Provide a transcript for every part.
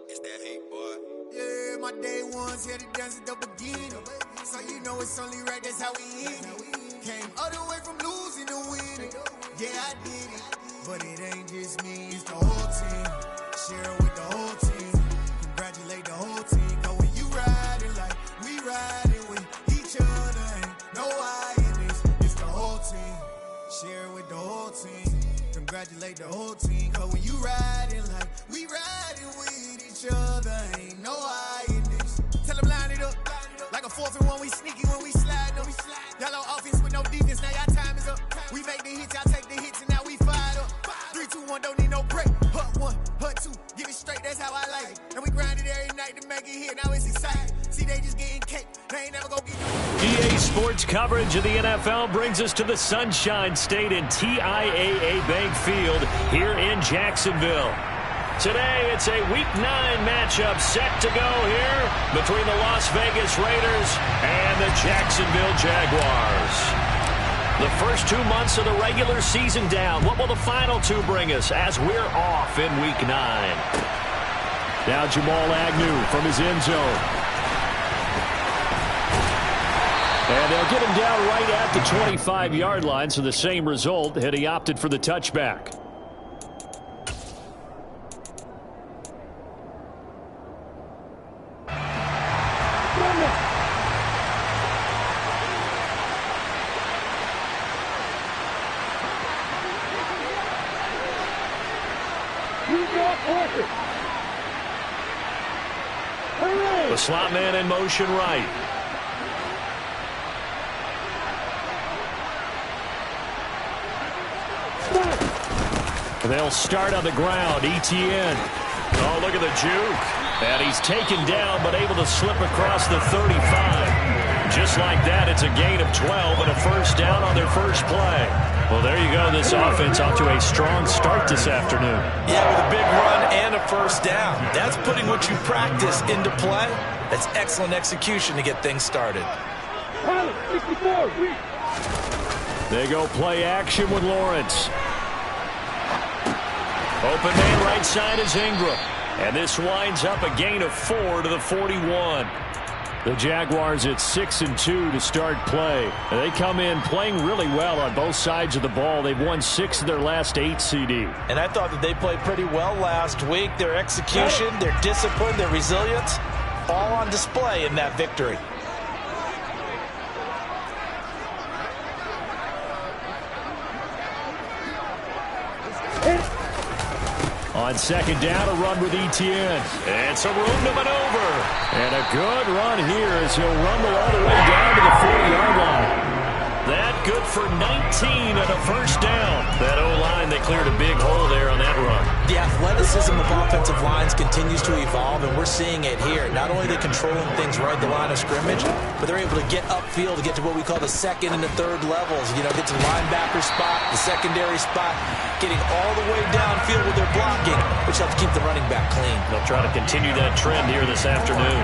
It's that hate, boy. Yeah, my day ones here to dance at the beginning. So you know it's only right, that's how we end it. Came all the way from losing to winning. Yeah, I did it. But it ain't just me, it's the whole team. Share it with the whole team. Congratulate the whole team. Cause when you riding like we riding with each other, ain't no I in this. It's the whole team. Share it with the whole team. Congratulate the whole team. Cause when you riding like we riding with each other, ain't no I in this. Tell them line it up. Like a 4th and 1, we sneaky when we slide them. Yellow offense with no defense, now y'all time is up. We make the hits, y'all take the hits, and now we fired up. 3, 2, 1, don't need no break. Hut 1, hut 2, give it straight, that's how I like it. And we grind it every night to make it hit, now it's exciting. See, they just getting cake, they ain't never gonna get you. EA Sports coverage of the NFL brings us to the Sunshine State in TIAA Bank Field here in Jacksonville. Today, it's a Week 9 matchup set to go here between the Las Vegas Raiders and the Jacksonville Jaguars. The first 2 months of the regular season down. What will the final 2 bring us as we're off in Week 9? Now Jamal Agnew from his end zone. And they'll get him down right at the 25-yard line, so the same result had he opted for the touchback. The slot man in motion right. They'll start on the ground. ETN. Oh, look at the juke. And he's taken down, but able to slip across the 35. Just like that, it's a gain of 12 and a first down on their first play. Well, there you go. This offense off to a strong start this afternoon. Yeah, with a big run and a first down. That's putting what you practice into play. That's excellent execution to get things started. They go play action with Lawrence. Open man right side is Ingram. And this winds up a gain of 4 to the 41. The Jaguars at 6-2 to start play. And they come in playing really well on both sides of the ball. They've won 6 of their last 8 CD. And I thought that they played pretty well last week. Their execution, their discipline, their resilience, all on display in that victory. On second down, a run with ETN. And some room to maneuver. And a good run here as he'll rumble all the way down to the 40-yard line. That good for 19 and a first down. That O-line, they cleared a big hole there on that run. The athleticism of offensive lines continues to evolve, and we're seeing it here. Not only are they controlling things right at the line of scrimmage, but they're able to get upfield to get to what we call the second and the third levels. You know, get to the linebacker spot, the secondary spot, getting all the way downfield with their blocking, which helps keep the running back clean. They'll try to continue that trend here this afternoon.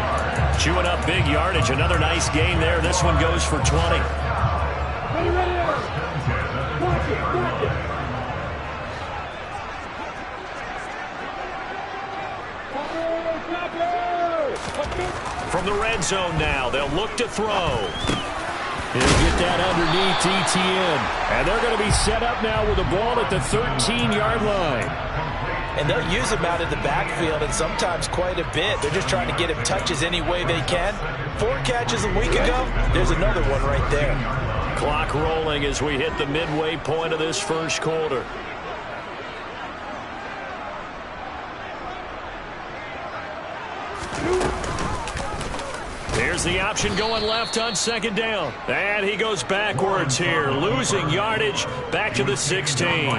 Chewing up big yardage. Another nice gain there. This one goes for 20. From the red zone now, they'll look to throw. He'll get that underneath ETN. And they're going to be set up now with the ball at the 13-yard line. And they'll use him out in the backfield, and sometimes quite a bit. They're just trying to get him touches any way they can. 4 catches a week ago. There's another one right there. Clock rolling as we hit the midway point of this first quarter. Here's the option going left on second down. And he goes backwards here, losing yardage back to the 16.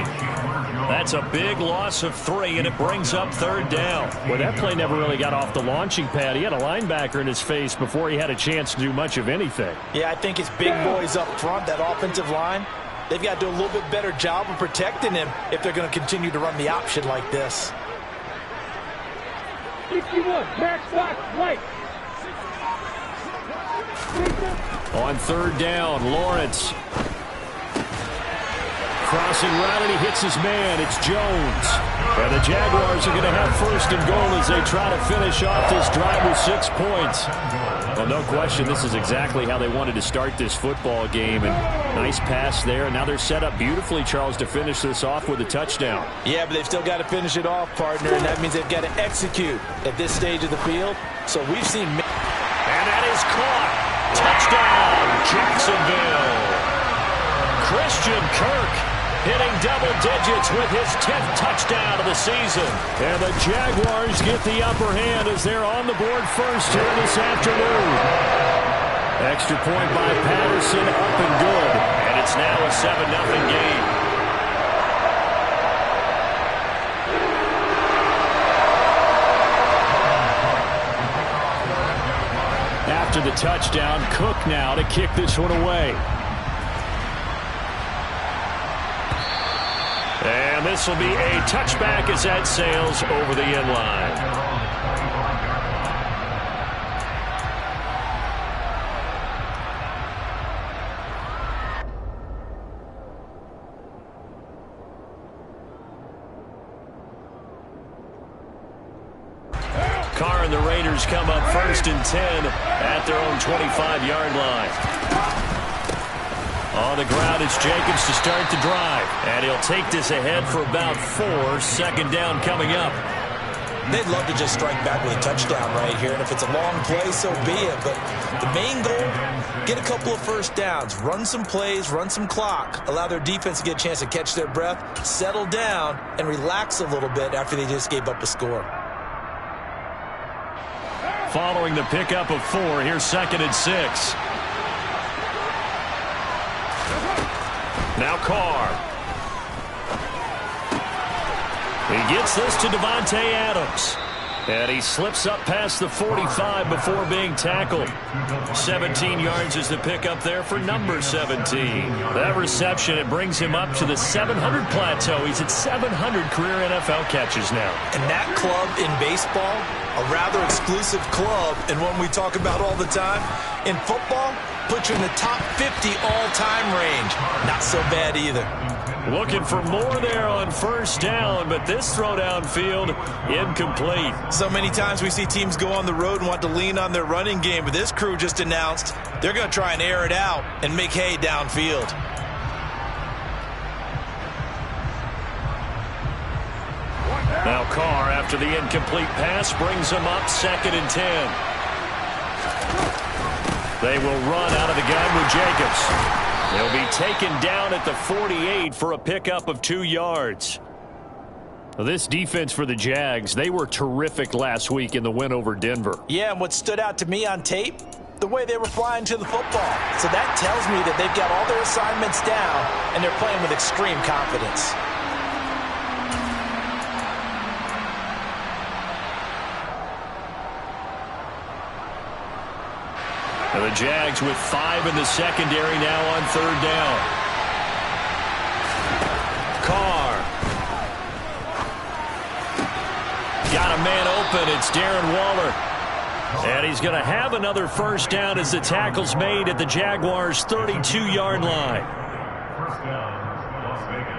That's a big loss of 3, and it brings up third down. Well, that play never really got off the launching pad. He had a linebacker in his face before he had a chance to do much of anything. Yeah, I think it's big boys up front, that offensive line. They've got to do a little bit better job of protecting him if they're going to continue to run the option like this. 61, back, right. On third down, Lawrence crossing route, and he hits his man. It's Jones. And the Jaguars are going to have first and goal as they try to finish off this drive with 6 points. Well, no question, this is exactly how they wanted to start this football game. And nice pass there. And now they're set up beautifully, Charles, to finish this off with a touchdown. Yeah, but they've still got to finish it off, partner, and that means they've got to execute at this stage of the field. So we've seen... And that is caught. Touchdown, Jacksonville. Christian Kirk hitting double digits with his 10th touchdown of the season. And the Jaguars get the upper hand as they're on the board first here this afternoon. Extra point by Patterson, up and good. And it's now a 7-0 game. After the touchdown, Cook now to kick this one away. And this will be a touchback as that sails over the end line. Carr and the Raiders come up 1st and 10 at their own 25-yard line. On the ground, it's Jacobs to start the drive. And he'll take this ahead for about 4. 2nd down coming up. They'd love to just strike back with a touchdown right here. And if it's a long play, so be it. But the main goal, get a couple of first downs. Run some plays, run some clock. Allow their defense to get a chance to catch their breath, settle down, and relax a little bit after they just gave up a score. Following the pickup of 4, here's 2nd and 6. Now Carr. He gets this to Devontae Adams. And he slips up past the 45 before being tackled. 17 yards is the pickup there for number 17. That reception, it brings him up to the 700 plateau. He's at 700 career NFL catches now. And that club in baseball, a rather exclusive club, and one we talk about all the time. In football, puts you in the top 50 all-time range. Not so bad either. Looking for more there on 1st down, but this throw downfield incomplete. So many times we see teams go on the road and want to lean on their running game, but this crew just announced they're going to try and air it out and make hay downfield. Now Carr, after the incomplete pass, brings him up 2nd and 10. They will run out of the gun with Jacobs. They'll be taken down at the 48 for a pickup of 2 yards. This defense for the Jags, they were terrific last week in the win over Denver. Yeah, and what stood out to me on tape, the way they were flying to the football. So that tells me that they've got all their assignments down, and they're playing with extreme confidence. And the Jags with 5 in the secondary now on 3rd down. Carr. Got a man open. It's Darren Waller. And he's going to have another 1st down as the tackle's made at the Jaguars' 32-yard line. First down, Las Vegas.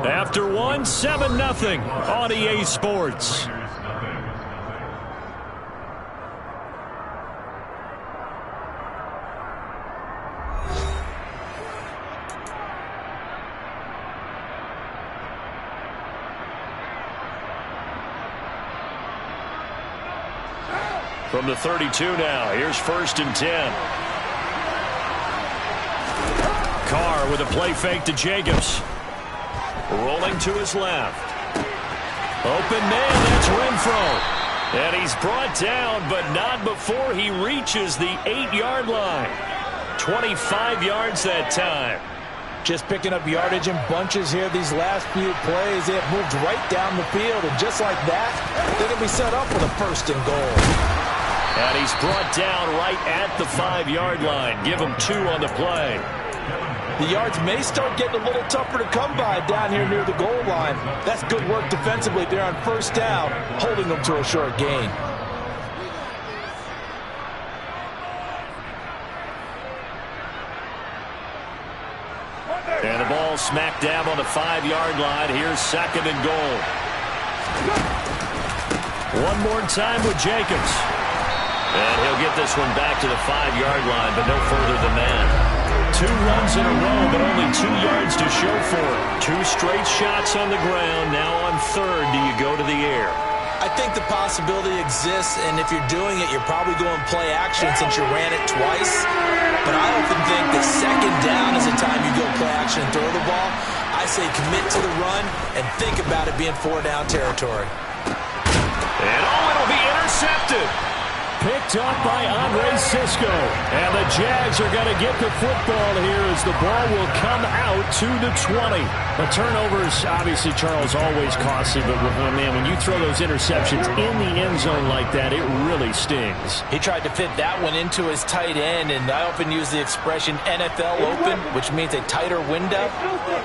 After 1, 7-0 on EA Sports. From the 32 now, here's 1st and 10. Carr with a play fake to Jacobs. Rolling to his left. Open man, that's Renfro. And he's brought down, but not before he reaches the 8-yard line. 25 yards that time. Just picking up yardage in bunches here these last few plays. They have moved right down the field, and just like that, they're going to be set up with a 1st and goal. And he's brought down right at the 5-yard line. Give him 2 on the play. The yards may start getting a little tougher to come by down here near the goal line. That's good work defensively there on first down, holding them to a short gain. And the ball smack dab on the 5-yard line. Here's second and goal. One more time with Jacobs. And he'll get this one back to the 5-yard line, but no further than that. 2 runs in a row, but only 2 yards to show for it. 2 straight shots on the ground. Now on third, do you go to the air? I think the possibility exists, and if you're doing it, you're probably going play action since you ran it twice. But I often think that second down is the time you go play action and throw the ball. I say commit to the run and think about it being 4-down territory. And it'll be intercepted. Picked up by Andre Sisco. And the Jags are going to get the football here as the ball will come out to the 20. The turnovers, obviously, Charles, always costly. But, man, when you throw those interceptions in the end zone like that, it really stings. He tried to fit that one into his tight end, and I often use the expression NFL open, which means a tighter window.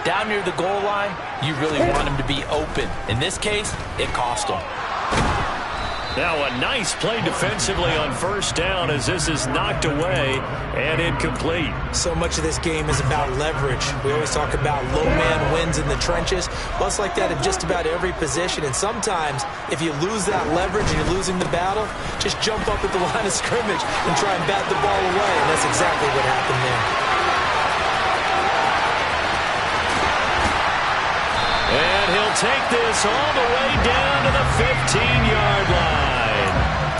Down near the goal line, you really want him to be open. In this case, it cost him. Now a nice play defensively on first down as this is knocked away and incomplete. So much of this game is about leverage. We always talk about low man wins in the trenches. Well, it's like that in just about every position. And sometimes if you lose that leverage and you're losing the battle, just jump up at the line of scrimmage and try and bat the ball away. And that's exactly what happened there. And he'll take this all the way down to the 15-yard line.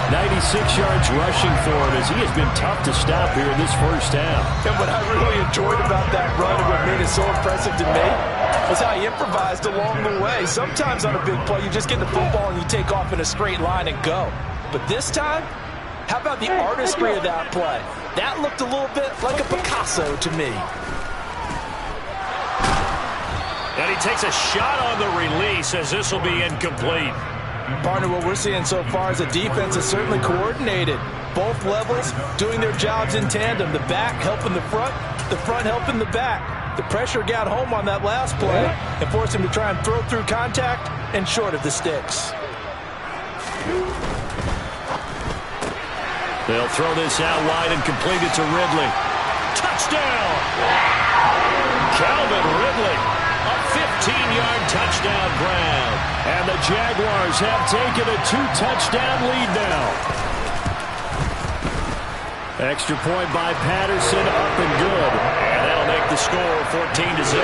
96 yards rushing for him as he has been tough to stop here in this first half. And what I really enjoyed about that run and what made it so impressive to me was how he improvised along the way. Sometimes on a big play, you just get the football and you take off in a straight line and go. But this time, how about the artistry of that play? That looked a little bit like a Picasso to me. And he takes a shot on the release as this will be incomplete. Partner, what we're seeing so far is a defense is certainly coordinated. Both levels doing their jobs in tandem. The back helping the front helping the back. The pressure got home on that last play and forced him to try and throw through contact and short of the sticks. They'll throw this out wide and complete it to Ridley. Touchdown! Calvin Ridley. A 15-yard touchdown grab. And the Jaguars have taken a 2-touchdown lead now. Extra point by Patterson, up and good. And that'll make the score 14-0.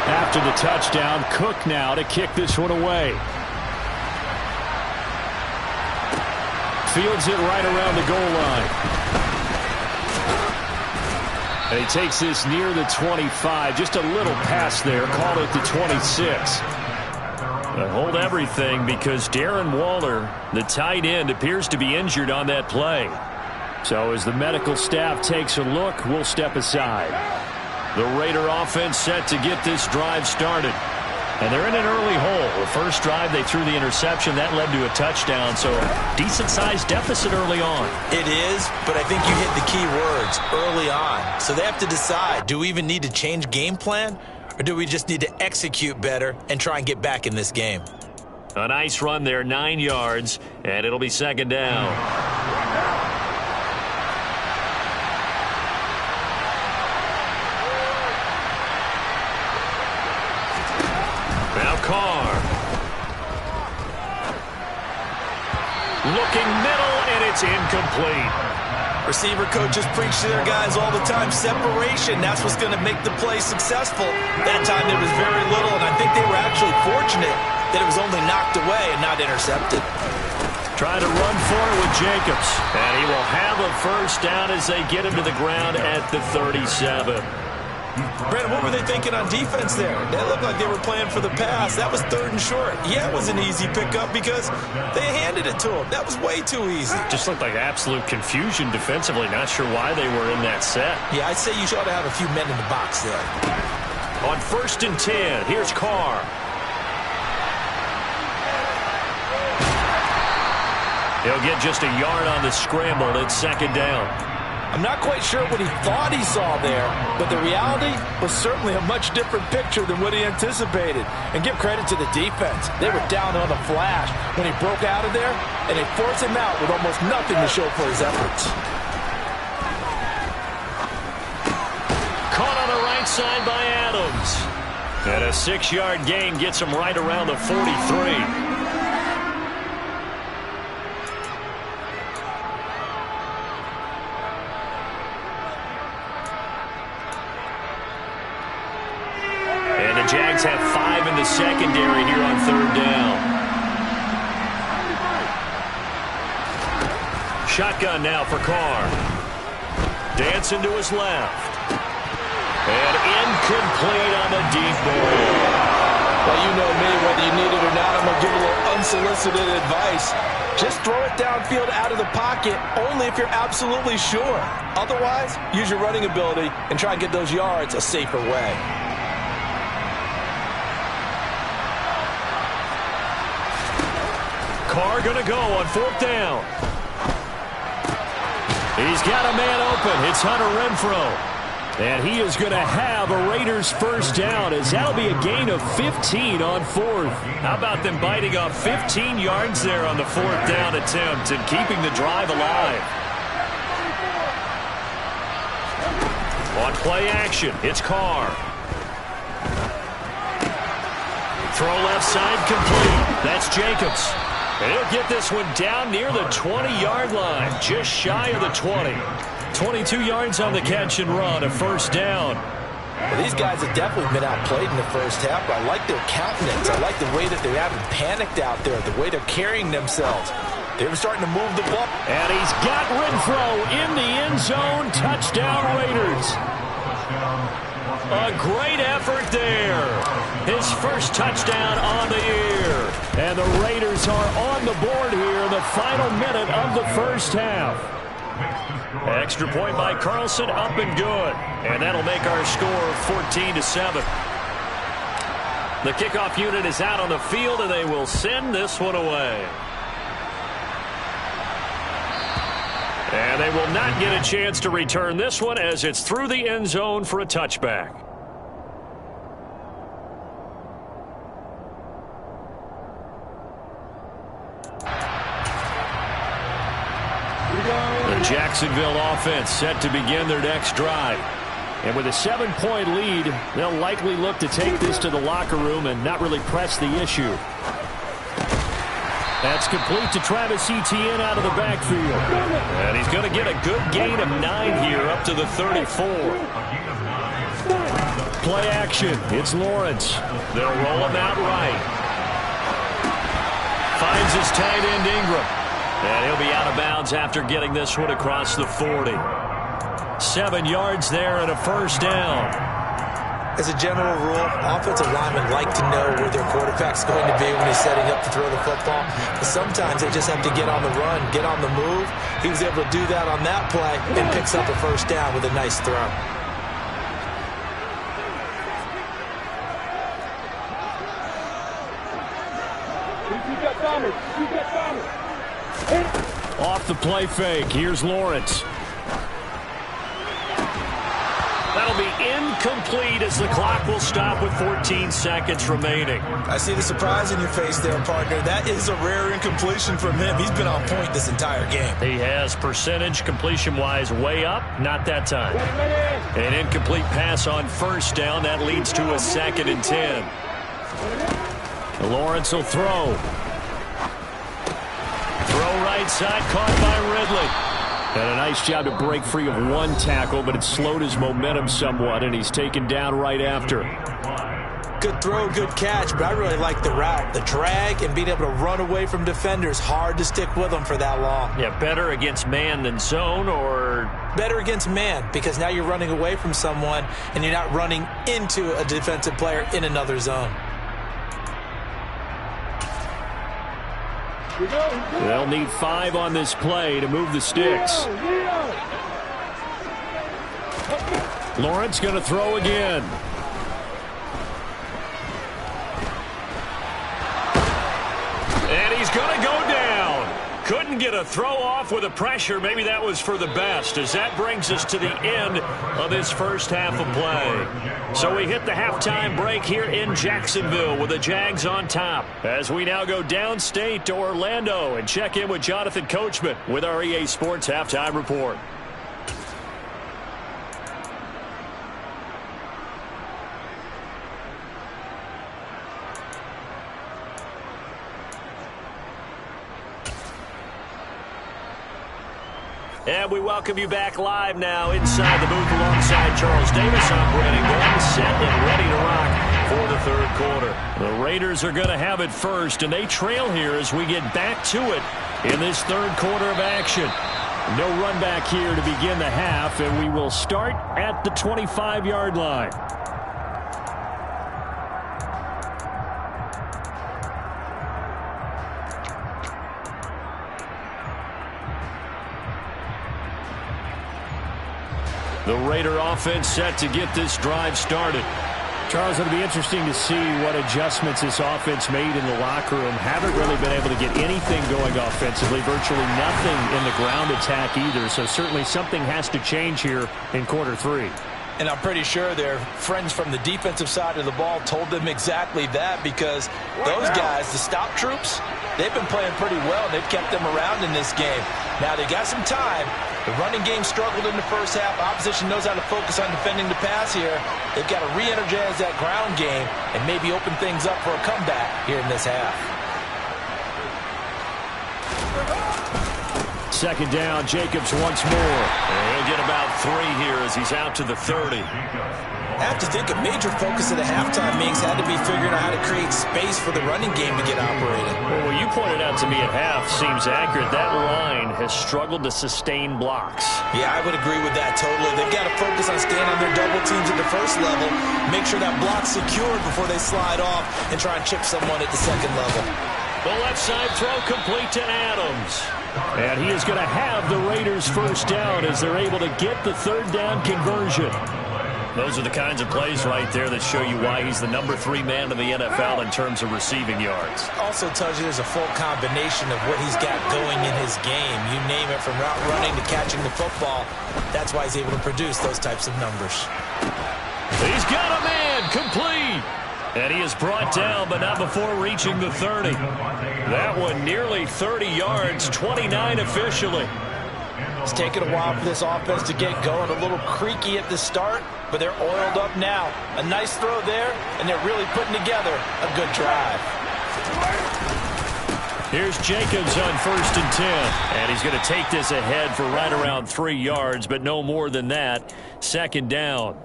After the touchdown, Cook now to kick this one away. Fields it right around the goal line. And he takes this near the 25. Just a little pass there. Call it the 26. But hold everything because Darren Waller, the tight end, appears to be injured on that play. So as the medical staff takes a look, we'll step aside. The Raider offense set to get this drive started. And they're in an early hole. The first drive, they threw the interception. That led to a touchdown. So decent-sized deficit early on. It is, but I think you hit the key words, early on. So they have to decide, do we even need to change game plan? Or do we just need to execute better and try and get back in this game? A nice run there, 9 yards, and it'll be second down. Now Carr. Looking middle, and it's incomplete. Receiver coaches preach to their guys all the time, separation. That's what's going to make the play successful. That time there was very little, and I think they were actually fortunate that it was only knocked away and not intercepted. Trying to run for it with Jacobs. And he will have a first down as they get him to the ground at the 37. Brandon, what were they thinking on defense there? They looked like they were playing for the pass. That was third and short. Yeah, it was an easy pickup because they handed it to him. That was way too easy. Just looked like absolute confusion defensively. Not sure why they were in that set. Yeah, I'd say you should have a few men in the box there. On 1st and 10, here's Carr. He'll get just a yard on the scramble. It's second down. I'm not quite sure what he thought he saw there, but the reality was certainly a much different picture than what he anticipated. And give credit to the defense. They were down on the flash when he broke out of there, and they forced him out with almost nothing to show for his efforts. Caught on the right side by Adams. And a 6-yard gain gets him right around the 43. Jags have 5 in the secondary here on third down. Shotgun now for Carr. Dancing to his left. And incomplete on the deep ball. Well, you know me, whether you need it or not, I'm going to give a little unsolicited advice. Just throw it downfield out of the pocket, only if you're absolutely sure. Otherwise, use your running ability and try and get those yards a safer way. Carr going to go on fourth down. He's got a man open. It's Hunter Renfrow. And he is going to have a Raiders first down, as that'll be a gain of 15 on fourth. How about them biting off 15 yards there on the fourth down attempt and keeping the drive alive? On play action, it's Carr. Throw left side complete. That's Jacobs. And he'll get this one down near the 20-yard line, just shy of the 20. 22 yards on the catch and run, a first down. Well, these guys have definitely been outplayed in the first half, but I like their countenance. I like the way that they haven't panicked out there, the way they're carrying themselves. They were starting to move the ball. And he's got Renfrow in the end zone. Touchdown, Raiders. A great effort there. His first touchdown on the year. And the Raiders are on the board here in the final minute of the first half. Extra point by Carlson, up and good. And that'll make our score 14-7. The kickoff unit is out on the field, and they will send this one away. And they will not get a chance to return this one, as it's through the end zone for a touchback. The Jacksonville offense set to begin their next drive. And with a 7-point lead, they'll likely look to take this to the locker room and not really press the issue. That's complete to Travis Etienne out of the backfield. And he's going to get a good gain of 9 here, up to the 34. Play action. It's Lawrence. They'll roll him out right. Finds his tight end Ingram. And he'll be out of bounds after getting this one across the 40. 7 yards there and a first down. As a general rule, offensive linemen like to know where their quarterback's going to be when he's setting up to throw the football. But sometimes they just have to get on the run, get on the move. He was able to do that on that play and picks up a first down with a nice throw. Off the play fake. Here's Lawrence. That'll be incomplete as the clock will stop with 14 seconds remaining. I see the surprise in your face there, partner. That is a rare incompletion from him. He's been on point this entire game. He has percentage completion-wise way up. Not that time. An incomplete pass on first down. That leads to a 2nd and 10. Lawrence will throw. Throw right side, caught by Ridley. And a nice job to break free of one tackle, but it slowed his momentum somewhat, and he's taken down right after. Good throw, good catch, but I really like the route. The drag and being able to run away from defenders. Hard to stick with them for that long. Yeah, better against man than zone, or? Better against man, because now you're running away from someone, and you're not running into a defensive player in another zone. They'll need 5 on this play to move the sticks. Lawrence going to throw again. And he's going to go down. Couldn't get a throw off with the pressure. Maybe that was for the best, as that brings us to the end of this first half of play. So we hit the halftime break here in Jacksonville with the Jags on top, as we now go downstate to Orlando and check in with Jonathan Coachman with our EA Sports Halftime Report. And we welcome you back live now inside the booth alongside Charles Davis. I'm Brandon Gordon, set and ready to rock for the third quarter. The Raiders are going to have it first, and they trail here as we get back to it in this third quarter of action. No run back here to begin the half, and we will start at the 25-yard line. The Raider offense set to get this drive started. Charles, it'll be interesting to see what adjustments this offense made in the locker room. Haven't really been able to get anything going offensively, virtually nothing in the ground attack either, so certainly something has to change here in quarter three. And I'm pretty sure their friends from the defensive side of the ball told them exactly that, because those guys, the stop troops, they've been playing pretty well, and they've kept them around in this game. Now, they got some time. The running game struggled in the first half. Opposition knows how to focus on defending the pass here. They've got to re-energize that ground game and maybe open things up for a comeback here in this half. Second down, Jacobs once more. And he'll get about 3 here as he's out to the 30. I have to think a major focus of the halftime meetings had to be figuring out how to create space for the running game to get operating. Well, what you pointed out to me at half seems accurate. That line has struggled to sustain blocks. Yeah, I would agree with that totally. They've got to focus on staying on their double teams at the first level, make sure that block's secured before they slide off and try and chip someone at the second level. The left side throw complete to Adams. And he is going to have the Raiders first down as they're able to get the third down conversion. Those are the kinds of plays right there that show you why he's the number 3 man in the NFL in terms of receiving yards. Also tells you there's a full combination of what he's got going in his game. You name it, from route running to catching the football. That's why he's able to produce those types of numbers. He's got a man complete. And he is brought down, but not before reaching the 30. That one nearly 30 yards, 29 officially. It's taken a while for this offense to get going. A little creaky at the start, but they're oiled up now. A nice throw there, and they're really putting together a good drive. Here's Jacobs on 1st and 10. And he's going to take this ahead for right around 3 yards, but no more than that. Second down.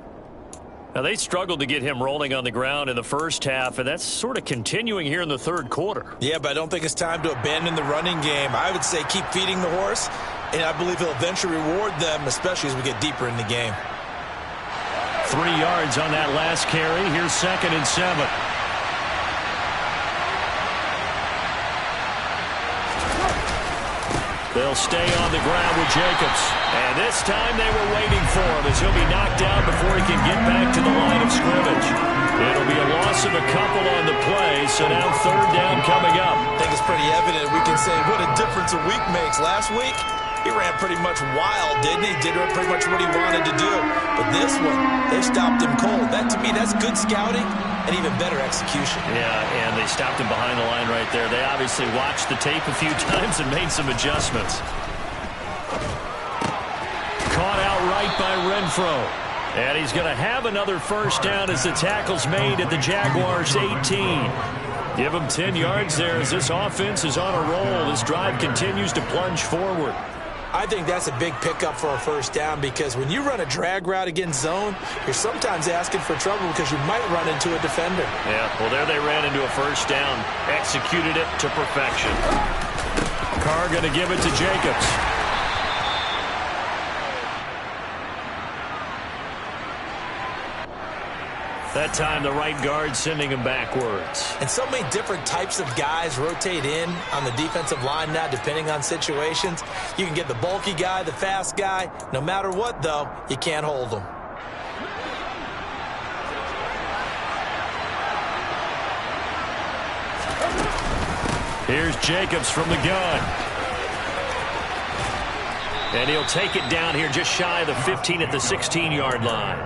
Now, they struggled to get him rolling on the ground in the first half, and that's sort of continuing here in the third quarter. Yeah, but I don't think it's time to abandon the running game. I would say keep feeding the horse, and I believe he'll eventually reward them, especially as we get deeper in the game. 3 yards on that last carry. Here's 2nd and 7. They'll stay on the ground with Jacobs. And this time they were waiting for him as he'll be knocked down before he can get back to the line of scrimmage. It'll be a loss of a couple on the play, so now third down coming up. I think it's pretty evident. We can say what a difference a week makes. Last week, he ran pretty much wild, didn't he? Did pretty much what he wanted to do. But this one, they stopped him cold. That, to me, that's good scouting and even better execution. Yeah, and they stopped him behind the line right there. They obviously watched the tape a few times and made some adjustments. Caught outright by Renfro. And he's going to have another first down as the tackle's made at the Jaguars' 18. Give him 10 yards there as this offense is on a roll. This drive continues to plunge forward. I think that's a big pickup for a first down, because when you run a drag route against zone, you're sometimes asking for trouble because you might run into a defender. Yeah, well, there they ran into a first down. Executed it to perfection. Carr going to give it to Jacobs. That time, the right guard sending him backwards. And so many different types of guys rotate in on the defensive line now, depending on situations. You can get the bulky guy, the fast guy. No matter what, though, you can't hold them. Here's Jacobs from the gun. And he'll take it down here just shy of the 15 at the 16-yard line.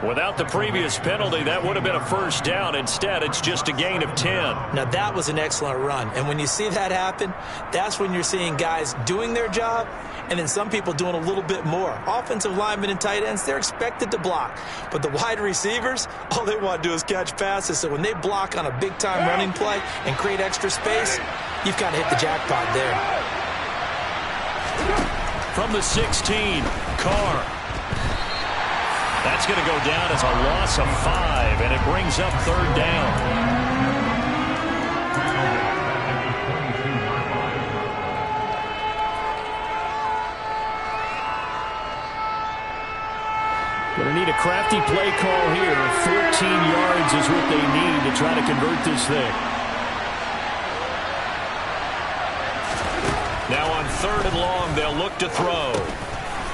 Without the previous penalty, that would have been a first down. Instead, it's just a gain of 10. Now, that was an excellent run. And when you see that happen, that's when you're seeing guys doing their job and then some people doing a little bit more. Offensive linemen and tight ends, they're expected to block. But the wide receivers, all they want to do is catch passes. So when they block on a big-time running play and create extra space, you've kind of hit the jackpot there. From the 16, Carr. That's going to go down as a loss of 5, and it brings up third down. Going to need a crafty play call here. 14 yards is what they need to try to convert this thing. Now on third and long, they'll look to throw.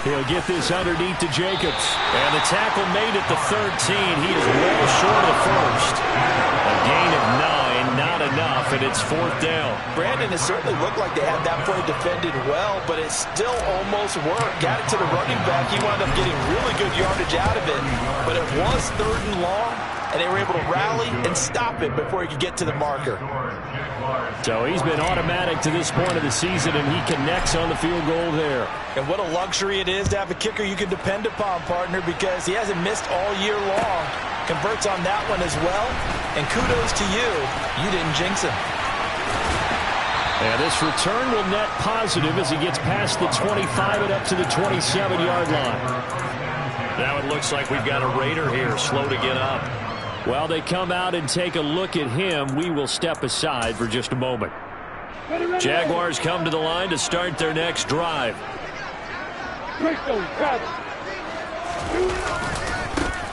He'll get this underneath to Jacobs. And the tackle made at the 13. He is well short of the first. A gain of 9, not enough, and it's fourth down. Brandon, it certainly looked like they had that play defended well, but it still almost worked. Got it to the running back. He wound up getting really good yardage out of it. But it was third and long, and they were able to rally and stop it before he could get to the marker. So he's been automatic to this point of the season, and he connects on the field goal there. And what a luxury it is to have a kicker you can depend upon, partner, because he hasn't missed all year long. Converts on that one as well. And kudos to you. You didn't jinx him. And this return will net positive as he gets past the 25 and up to the 27-yard line. Now it looks like we've got a Raider here, slow to get up. While they come out and take a look at him, we will step aside for just a moment. Jaguars come to the line to start their next drive.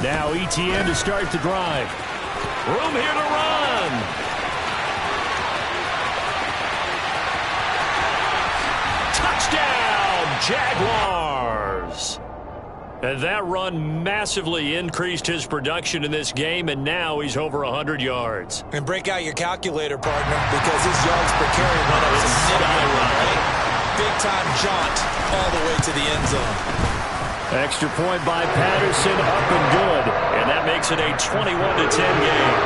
Now ETN to start the drive. Room here to run. Touchdown, Jaguars. And that run massively increased his production in this game, and now he's over 100 yards. And break out your calculator, partner, because his yards per carry went up significantly, right? Big-time jaunt all the way to the end zone. Extra point by Patterson, up and good. And that makes it a 21-10 game.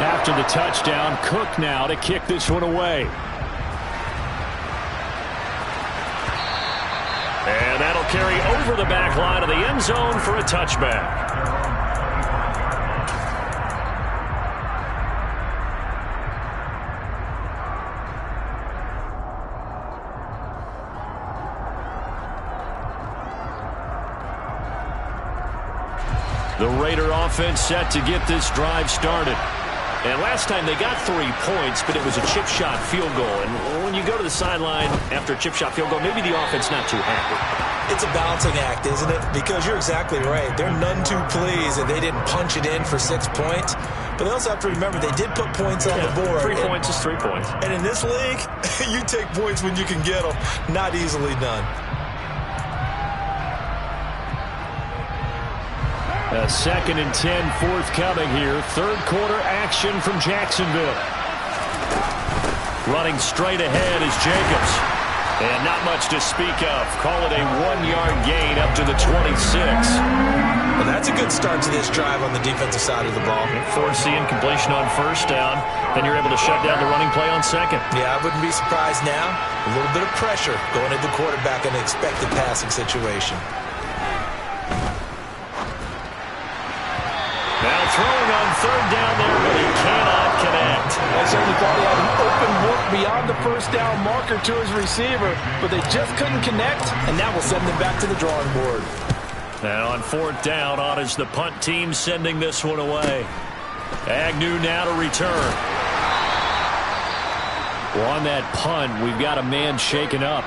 After the touchdown, Cook now to kick this one away. And that'll carry over the back line of the end zone for a touchback. The Raider offense set to get this drive started. And last time they got 3 points, but it was a chip shot field goal. And when you go to the sideline after a chip shot field goal, maybe the offense not too happy. It's a balancing act, isn't it? Because you're exactly right. They're none too pleased that they didn't punch it in for 6 points. But they also have to remember they did put points on the board. 3 points is 3 points. And in this league, you take points when you can get them. Not easily done. A 2nd and 10 forthcoming here. Third quarter action from Jacksonville. Running straight ahead is Jacobs. And not much to speak of. Call it a 1-yard gain up to the 26. Well, that's a good start to this drive on the defensive side of the ball. Force the incompletion on first down. Then you're able to shut down the running play on second. Yeah, I wouldn't be surprised now. A little bit of pressure going at the quarterback in an expected passing situation. Now throwing on third down there, but he cannot connect. I certainly thought he had an open look beyond the first down marker to his receiver, but they just couldn't connect, and that will send them back to the drawing board. Now on fourth down, on is the punt team sending this one away. Agnew now to return. Well, on that punt, we've got a man shaken up.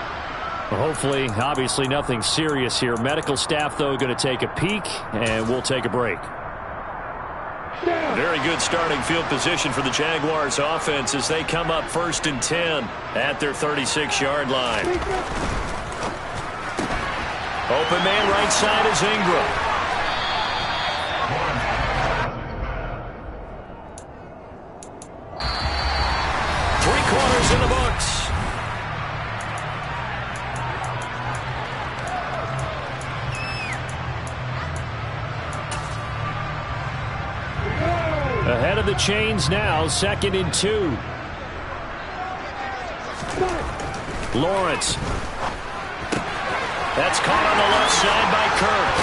Well, hopefully, obviously nothing serious here. Medical staff, though, going to take a peek, and we'll take a break. Very good starting field position for the Jaguars offense as they come up 1st and 10 at their 36-yard line. Open man right side is Ingram. Three quarters in the books. the chains now, 2nd and 2. Lawrence. That's caught on the left side by Kirk.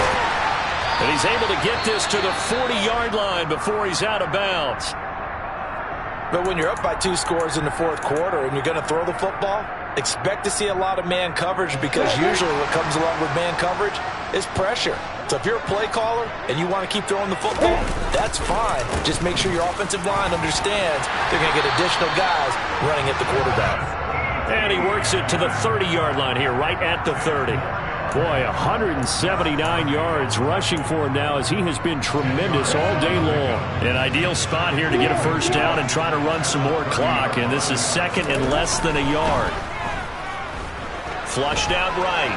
And he's able to get this to the 40-yard line before he's out of bounds. But when you're up by 2 scores in the 4th quarter and you're going to throw the football, expect to see a lot of man coverage, because usually what comes along with man coverage is pressure. So if you're a play caller and you want to keep throwing the football, that's fine. Just make sure your offensive line understands they're going to get additional guys running at the quarterback. And he works it to the 30-yard line here, right at the 30. Boy, 179 yards rushing for him now, as he has been tremendous all day long. An ideal spot here to get a first down and try to run some more clock, and this is 2nd and less than a yard. Flushed out right.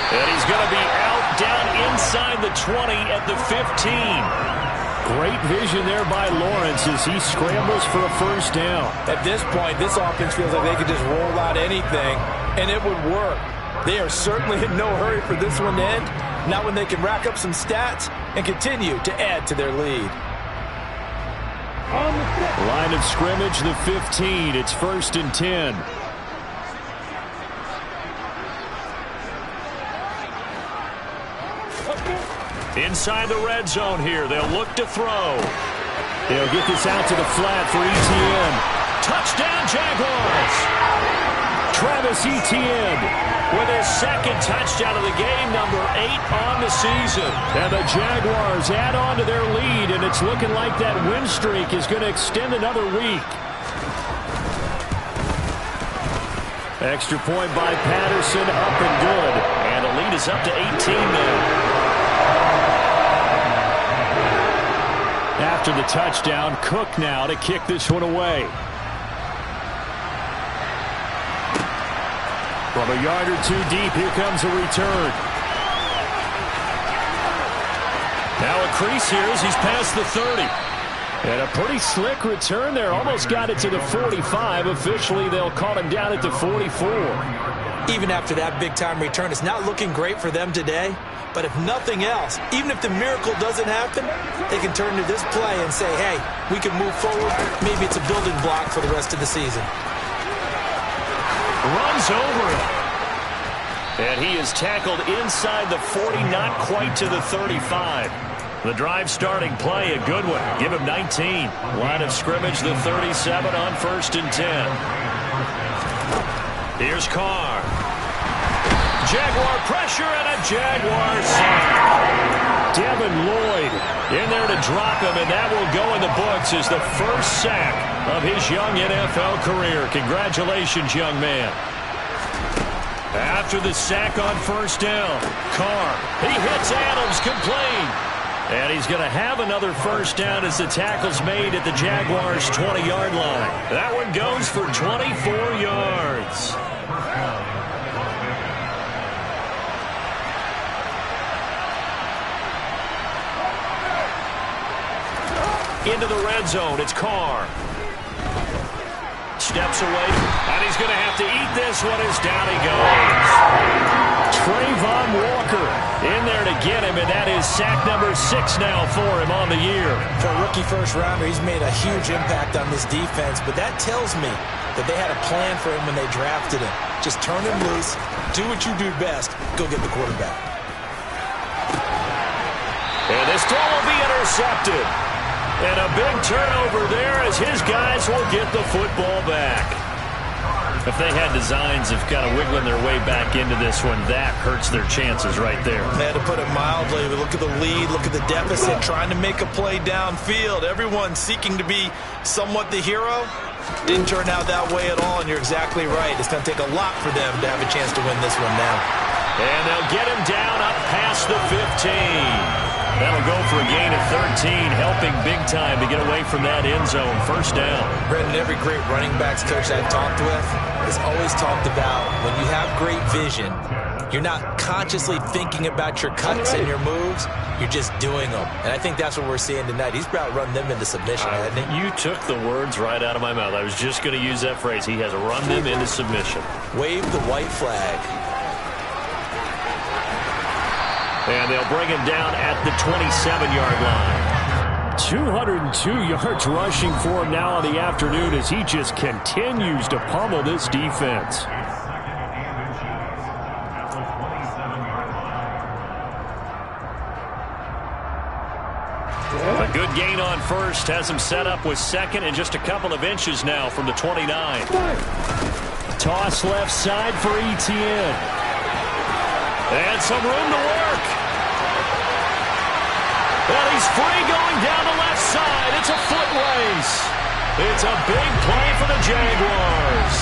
And he's going to be out down inside the 20 at the 15. Great vision there by Lawrence as he scrambles for a first down. At this point, this offense feels like they could just roll out anything, and it would work. They are certainly in no hurry for this one to end, not when they can rack up some stats and continue to add to their lead. Line of scrimmage, the 15. It's 1st and 10. Inside the red zone here. They'll look to throw. They'll get this out to the flat for Etienne. Touchdown, Jaguars! Travis Etienne with his 2nd touchdown of the game, number 8 on the season. And the Jaguars add on to their lead, and it's looking like that win streak is going to extend another week. Extra point by Patterson, up and good. And the lead is up to 18 now. After the touchdown, Cook now to kick this one away. From a yard or 2 deep, here comes a return. Now a crease here as he's past the 30. And a pretty slick return there. Almost got it to the 45. Officially, they'll call him down at the 44. Even after that big-time return, it's not looking great for them today. But if nothing else, even if the miracle doesn't happen, they can turn to this play and say, hey, we can move forward. Maybe it's a building block for the rest of the season. Runs over it. And he is tackled inside the 40, not quite to the 35. The drive starting play, a good one. Give him 19. Line of scrimmage, the 37 on 1st and 10. Here's Carr. Jaguar pressure and a Jaguar sack. Devin Lloyd in there to drop him, and that will go in the books as the first sack of his young NFL career. Congratulations, young man. After the sack on 1st down, Carr, he hits Adams, complete. And he's going to have another first down as the tackle's made at the Jaguars' 20-yard line. That one goes for 24 yards. Into the red zone, it's Carr. Steps away, and he's going to have to eat this one as down he goes. Trayvon Walker in there to get him, and that is sack number 6 now for him on the year. For a rookie first-rounder, he's made a huge impact on this defense, but that tells me that they had a plan for him when they drafted him. Just turn him loose, do what you do best, go get the quarterback. And this throw will be intercepted. And a big turnover there as his guys will get the football back. If they had designs of kind of wiggling their way back into this one, that hurts their chances right there. They had to put it mildly. Look at the lead, look at the deficit, trying to make a play downfield. Everyone seeking to be somewhat the hero. Didn't turn out that way at all, and you're exactly right. It's going to take a lot for them to have a chance to win this one now. And they'll get him down up past the 15. That'll go for a gain of 13, helping big time to get away from that end zone. First down. Brendan, every great running backs coach I've talked with has always talked about when you have great vision, you're not consciously thinking about your cuts and your moves. You're just doing them. And I think that's what we're seeing tonight. He's about run them into submission, hasn't he? You took the words right out of my mouth. I was just going to use that phrase. He has run them into submission. Wave the white flag. And they'll bring him down at the 27-yard line. 202 yards rushing for him now on the afternoon as he just continues to pummel this defense. A good gain on first has him set up with second and just a couple of inches now from the 29. Toss left side for Etienne. And some room to work. And he's free going down the left side. It's a foot race. It's a big play for the Jaguars.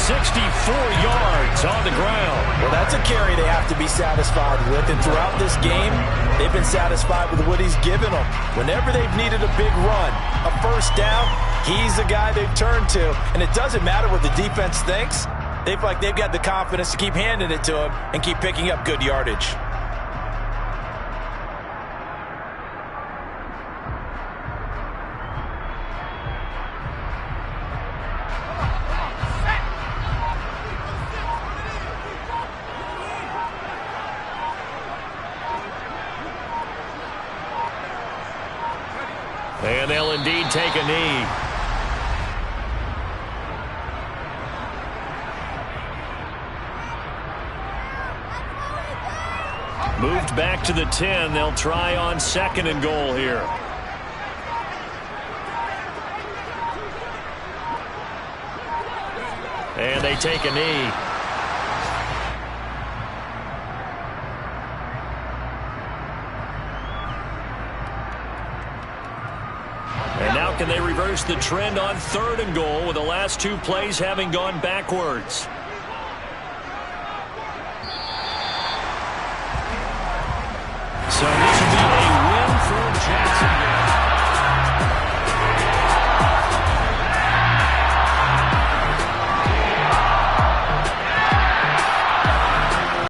64 yards on the ground. Well, that's a carry they have to be satisfied with. And throughout this game, they've been satisfied with what he's given them. Whenever they've needed a big run, a first down, he's the guy they've turned to. And it doesn't matter what the defense thinks. They feel like they've got the confidence to keep handing it to him and keep picking up good yardage. And they'll indeed take a knee. Moved back to the 10. They'll try on second and goal here. And they take a knee. And now can they reverse the trend on third and goal with the last two plays having gone backwards? So this will be